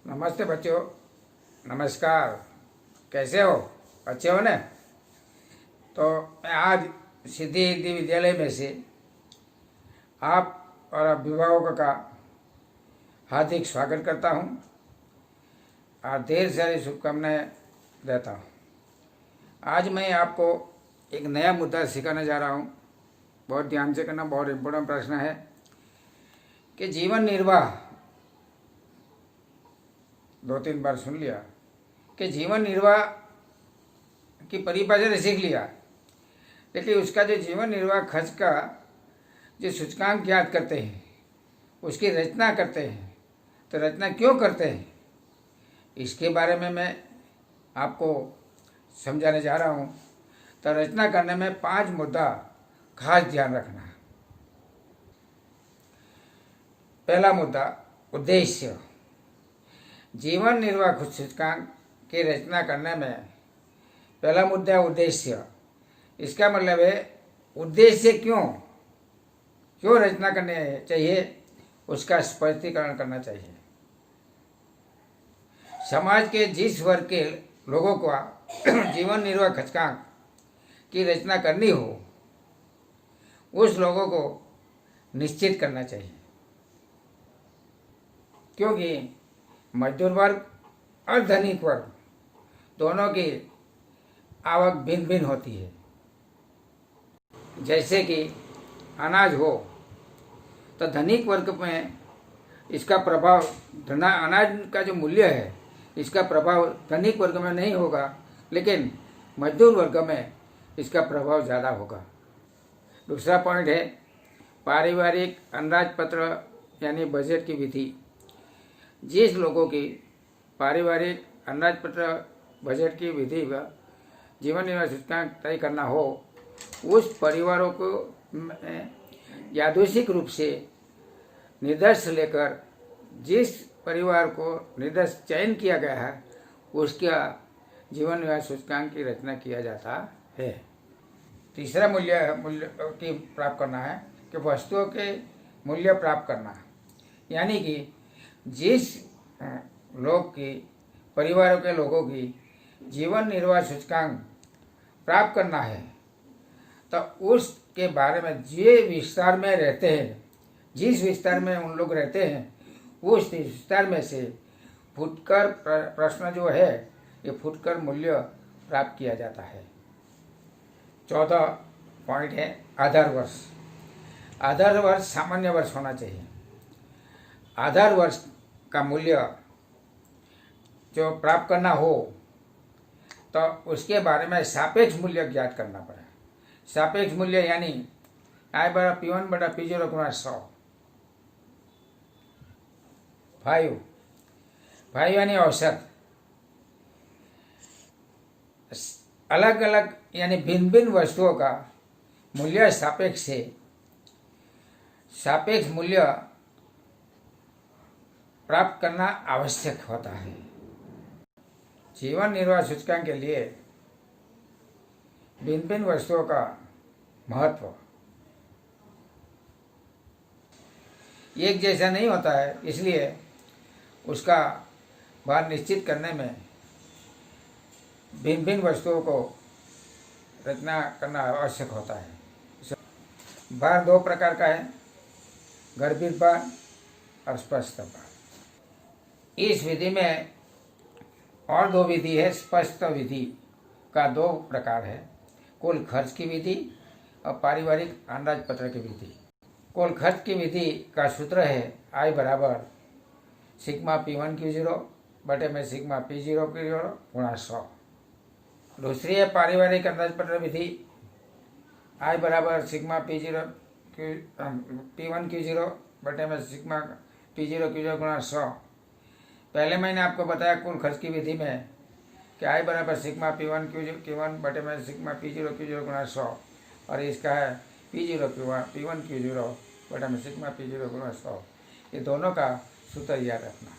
नमस्ते बच्चों। नमस्कार। कैसे हो? अच्छे हो ना? तो मैं आज सिद्धि हिंदी विद्यालय में से आप और अभिभावकों का हार्दिक स्वागत करता हूं और ढेर सारी शुभकामनाएं देता हूं। आज मैं आपको एक नया मुद्दा सिखाने जा रहा हूं। बहुत ध्यान से करना, बहुत इम्पोर्टेंट प्रश्न है कि जीवन निर्वाह, 2-3 बार सुन लिया कि जीवन निर्वाह की परिभाषा तो सीख लिया, लेकिन उसका जो जीवन निर्वाह खर्च का जो सूचकांक याद करते हैं, उसकी रचना करते हैं, तो रचना क्यों करते हैं, इसके बारे में मैं आपको समझाने जा रहा हूँ। तो रचना करने में 5 मुद्दा खास ध्यान रखना। पहला मुद्दा, उद्देश्य। जीवन निर्वाह खुद सूचकांक की रचना करने में पहला मुद्दा है उद्देश्य। इसका मतलब है उद्देश्य क्यों रचना करनी चाहिए, उसका स्पष्टीकरण करना चाहिए। समाज के जिस वर्ग के लोगों को जीवन निर्वाह सूचकांक की रचना करनी हो, उस लोगों को निश्चित करना चाहिए, क्योंकि मजदूर वर्ग और धनिक वर्ग दोनों की आवक भिन्न भिन्न होती है। जैसे कि अनाज हो तो धनिक वर्ग में इसका प्रभाव, अनाज का जो मूल्य है इसका प्रभाव धनिक वर्ग में नहीं होगा, लेकिन मजदूर वर्ग में इसका प्रभाव ज़्यादा होगा। दूसरा पॉइंट है पारिवारिक अंदाजपत्र यानी बजट की विधि। जिस लोगों की पारिवारिक अंदाजपत्र बजट की विधि व जीवन निर्वाह सूचकांक तय करना हो, उस परिवारों को यादृच्छिक रूप से निर्देश लेकर जिस परिवार को निर्देश चयन किया गया है, उसका जीवन निर्वाह सूचकांक की रचना किया जाता है। तीसरा मूल्य की प्राप्त करना है कि वस्तुओं के मूल्य प्राप्त करना, यानी कि जिस लोग की परिवारों के लोगों की जीवन निर्वाह सूचकांक प्राप्त करना है, तो उसके बारे में जे विस्तार में रहते हैं, जिस विस्तार में उन लोग रहते हैं, उस विस्तार में से फुटकर प्रश्न जो है, ये फुटकर मूल्य प्राप्त किया जाता है। चौथा पॉइंट है आधार वर्ष। आधार वर्ष सामान्य वर्ष होना चाहिए। आधार वर्ष का मूल्य जो प्राप्त करना हो, तो उसके बारे में सापेक्ष मूल्य ज्ञात करना पड़े। सापेक्ष मूल्य यानी I/P1/P0 × 100। 5 यानी औसत। अलग अलग यानी भिन्न भिन्न वस्तुओं का मूल्य सापेक्ष है। सापेक्ष मूल्य प्राप्त करना आवश्यक होता है। जीवन निर्वाह सूचकांक के लिए भिन्न भिन्न वस्तुओं का महत्व एक जैसा नहीं होता है, इसलिए उसका भार निश्चित करने में भिन्न भिन्न वस्तुओं को रचना करना आवश्यक होता है। भार 2 प्रकार का है, गर्भित भार और स्पष्ट भार। इस विधि में और 2 विधि है। स्पष्ट विधि का 2 प्रकार है, कुल खर्च की विधि और पारिवारिक अंदाजपत्र की विधि। कुल खर्च की विधि का सूत्र है I/σP1Q0/σP0Q0 × 100। दूसरी है पारिवारिक अंदाजपत्र विधि I/P1Q0/σP0Q0 × 100। पहले मैंने आपको बताया कुल खर्च की विधि में कि I/σP1Q1/σP0Q0 × 100, और इसका है P1Q0/σP0 × 100। ये दोनों का सूत्र याद रखना।